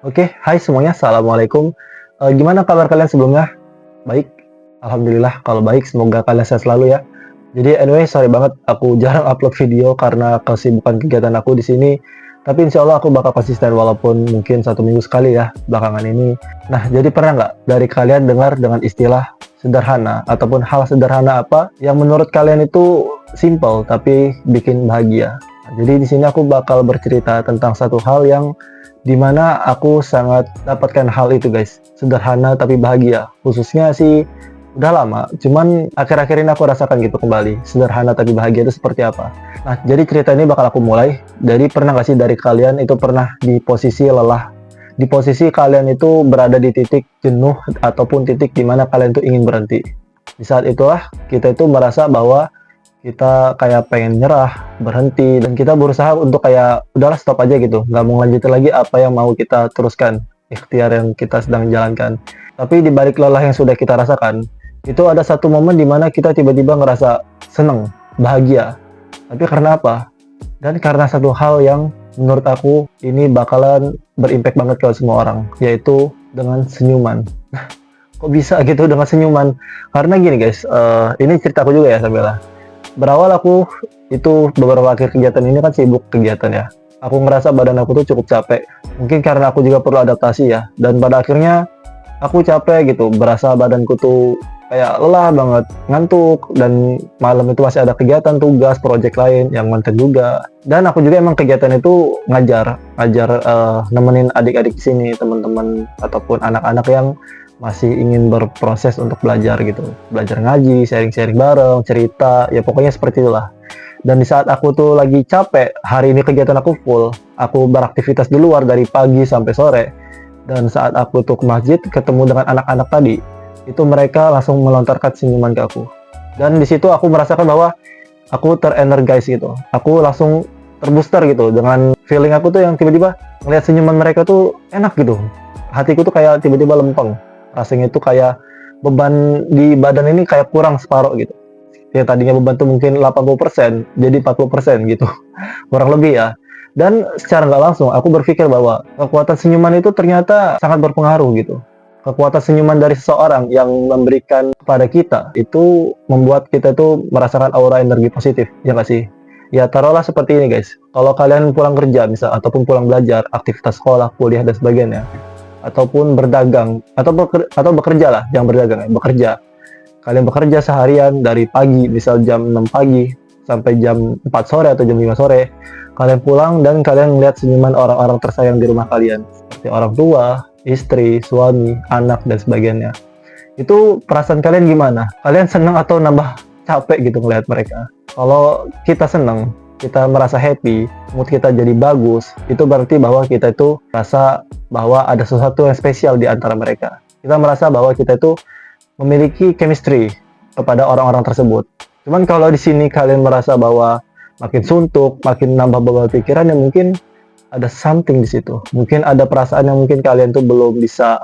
Oke, hai semuanya, assalamualaikum. Gimana kabar kalian sebelumnya? Baik, alhamdulillah. Kalau baik, semoga kalian sehat selalu ya. Jadi anyway, sorry banget aku jarang upload video karena kesibukan kegiatan aku di sini. Tapi insya Allah aku bakal konsisten walaupun mungkin 1 minggu sekali ya belakangan ini. Nah, jadi pernah nggak dari kalian dengar dengan istilah sederhana ataupun hal sederhana apa yang menurut kalian itu simple tapi bikin bahagia? Nah, jadi di sini aku bakal bercerita tentang satu hal yang dimana aku sangat dapatkan hal itu guys, sederhana tapi bahagia. Khususnya sih udah lama, cuman akhir-akhir ini aku rasakan gitu kembali, sederhana tapi bahagia itu seperti apa. Nah, jadi cerita ini bakal aku mulai. Jadi pernah gak sih dari kalian itu pernah di posisi lelah, di posisi kalian itu berada di titik jenuh ataupun titik dimana kalian tuh ingin berhenti. Di saat itulah kita itu merasa bahwa kita kayak pengen nyerah, berhenti, dan kita berusaha untuk kayak udahlah stop aja gitu, nggak mau lanjutin lagi apa yang mau kita teruskan, ikhtiar yang kita sedang jalankan. Tapi di balik lelah yang sudah kita rasakan, itu ada satu momen di mana kita tiba-tiba ngerasa seneng, bahagia. Tapi karena apa? Dan karena satu hal yang menurut aku ini bakalan berimpact banget ke semua orang, yaitu dengan senyuman. Kok bisa gitu dengan senyuman? Karena gini guys, ini ceritaku juga ya Sabella. Berawal aku itu beberapa akhir kegiatan ini kan sibuk kegiatan ya. Aku ngerasa badan aku tuh cukup capek. Mungkin karena aku juga perlu adaptasi ya. Dan pada akhirnya aku capek gitu. Berasa badanku tuh kayak lelah banget, ngantuk. Dan malam itu masih ada kegiatan, tugas, project lain yang manten juga. Dan aku juga emang kegiatan itu nemenin adik-adik di sini, teman-teman ataupun anak-anak yang masih ingin berproses untuk belajar gitu, belajar ngaji, sharing-sharing bareng, cerita, ya pokoknya seperti itulah. Dan di saat aku tuh lagi capek, hari ini kegiatan aku full, aku beraktivitas di luar dari pagi sampai sore, dan saat aku tuh ke masjid ketemu dengan anak-anak tadi, itu mereka langsung melontarkan senyuman ke aku. Dan di situ aku merasakan bahwa aku terenergize gitu, aku langsung terbooster gitu dengan feeling aku tuh yang tiba-tiba ngeliat senyuman mereka tuh enak gitu, hatiku tuh kayak tiba-tiba lempeng, rasanya itu kayak beban di badan ini kayak kurang separuh gitu. Ya tadinya beban tuh mungkin 80% jadi 40% gitu. Kurang lebih ya. Dan secara nggak langsung aku berpikir bahwa kekuatan senyuman itu ternyata sangat berpengaruh gitu. Kekuatan senyuman dari seseorang yang memberikan kepada kita itu membuat kita itu merasakan aura energi positif, ya nggak sih? Ya taruhlah seperti ini guys. Kalau kalian pulang kerja misal ataupun pulang belajar, aktivitas sekolah, kuliah dan sebagainya, ataupun berdagang atau bekerja lah, jangan berdagang ya, bekerja. Kalian bekerja seharian dari pagi, misal jam 6 pagi sampai jam 4 sore atau jam 5 sore. Kalian pulang dan kalian melihat senyuman orang-orang tersayang di rumah kalian, seperti orang tua, istri, suami, anak dan sebagainya. Itu perasaan kalian gimana? Kalian senang atau nambah capek gitu ngelihat mereka? Kalau kita senang, kita merasa happy, mood kita jadi bagus, itu berarti bahwa kita itu merasa bahwa ada sesuatu yang spesial di antara mereka. Kita merasa bahwa kita itu memiliki chemistry kepada orang-orang tersebut. Cuman kalau di sini kalian merasa bahwa makin suntuk, makin nambah beban pikiran, ya mungkin ada something di situ. Mungkin ada perasaan yang mungkin kalian tuh belum bisa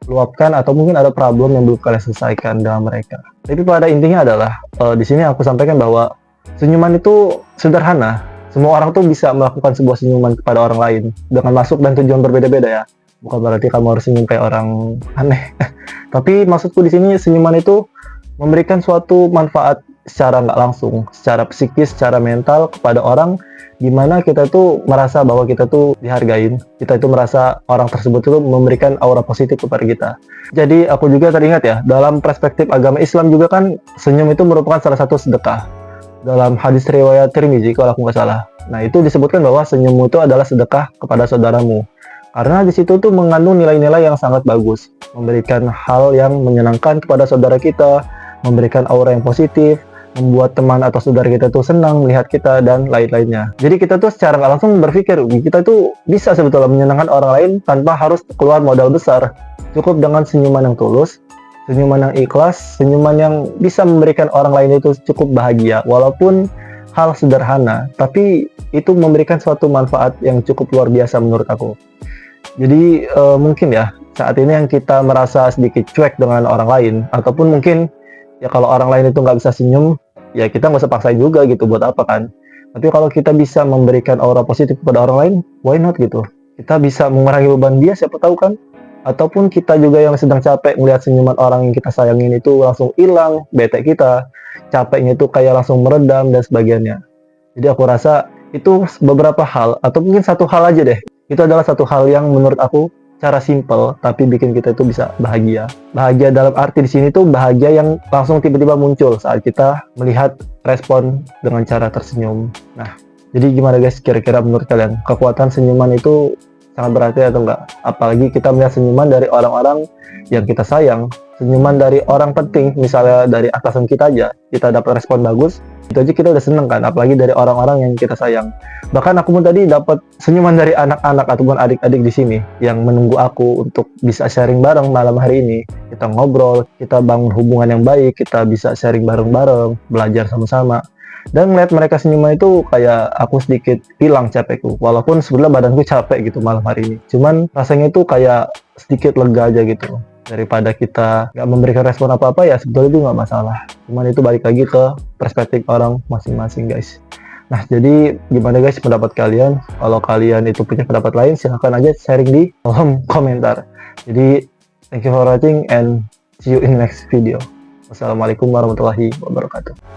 luapkan atau mungkin ada problem yang belum kalian selesaikan dengan mereka. Tapi pada intinya adalah di sini aku sampaikan bahwa senyuman itu sederhana. Semua orang tuh bisa melakukan sebuah senyuman kepada orang lain dengan masuk dan tujuan berbeda-beda ya. Bukan berarti kamu harus senyum kayak orang aneh. Tapi maksudku di sini senyuman itu memberikan suatu manfaat secara nggak langsung, secara psikis, secara mental kepada orang, di mana kita tuh merasa bahwa kita tuh dihargain, kita itu merasa orang tersebut itu memberikan aura positif kepada kita. Jadi aku juga teringat ya, dalam perspektif agama Islam juga kan senyum itu merupakan salah satu sedekah. Dalam hadis riwayat Tirmizi kalau aku nggak salah. Nah itu disebutkan bahwa senyummu itu adalah sedekah kepada saudaramu. Karena di situ tuh mengandung nilai-nilai yang sangat bagus, memberikan hal yang menyenangkan kepada saudara kita, memberikan aura yang positif, membuat teman atau saudara kita tuh senang melihat kita dan lain-lainnya. Jadi kita tuh secara nggak langsung berpikir kita tuh bisa sebetulnya menyenangkan orang lain tanpa harus keluar modal besar. Cukup dengan senyuman yang tulus, senyuman yang ikhlas, senyuman yang bisa memberikan orang lain itu cukup bahagia. Walaupun hal sederhana, tapi itu memberikan suatu manfaat yang cukup luar biasa menurut aku. Jadi mungkin ya saat ini yang kita merasa sedikit cuek dengan orang lain, ataupun mungkin ya kalau orang lain itu nggak bisa senyum, ya kita nggak usah paksain juga gitu, buat apa kan. Tapi kalau kita bisa memberikan aura positif kepada orang lain, why not gitu. kita bisa mengurangi beban dia, siapa tahu kan. Ataupun kita juga yang sedang capek melihat senyuman orang yang kita sayangin itu langsung hilang, bete kita, capeknya itu kayak langsung meredam dan sebagainya. Jadi aku rasa itu beberapa hal atau mungkin satu hal aja deh. Itu adalah satu hal yang menurut aku cara simple tapi bikin kita itu bisa bahagia. Bahagia dalam arti di sini tuh bahagia yang langsung tiba-tiba muncul saat kita melihat respon dengan cara tersenyum. Nah, jadi gimana guys kira-kira menurut kalian? Kekuatan senyuman itu sangat berarti atau enggak? Apalagi kita melihat senyuman dari orang-orang yang kita sayang, senyuman dari orang penting, misalnya dari atasan kita aja, kita dapat respon bagus, itu aja kita udah seneng kan, apalagi dari orang-orang yang kita sayang. Bahkan aku pun tadi dapat senyuman dari anak-anak ataupun adik-adik di sini yang menunggu aku untuk bisa sharing bareng malam hari ini. Kita ngobrol, kita bangun hubungan yang baik, kita bisa sharing bareng-bareng, belajar sama-sama. Dan ngeliat mereka senyuman itu kayak aku sedikit hilang capekku. Walaupun sebenarnya badanku capek gitu malam hari ini. Cuman rasanya itu kayak sedikit lega aja gitu. Daripada kita nggak memberikan respon apa-apa ya sebetulnya itu nggak masalah. Cuman itu balik lagi ke perspektif orang masing-masing guys. Nah jadi gimana guys pendapat kalian? Kalau kalian itu punya pendapat lain silahkan aja sharing di kolom komentar. Jadi thank you for watching and see you in next video. Wassalamualaikum warahmatullahi wabarakatuh.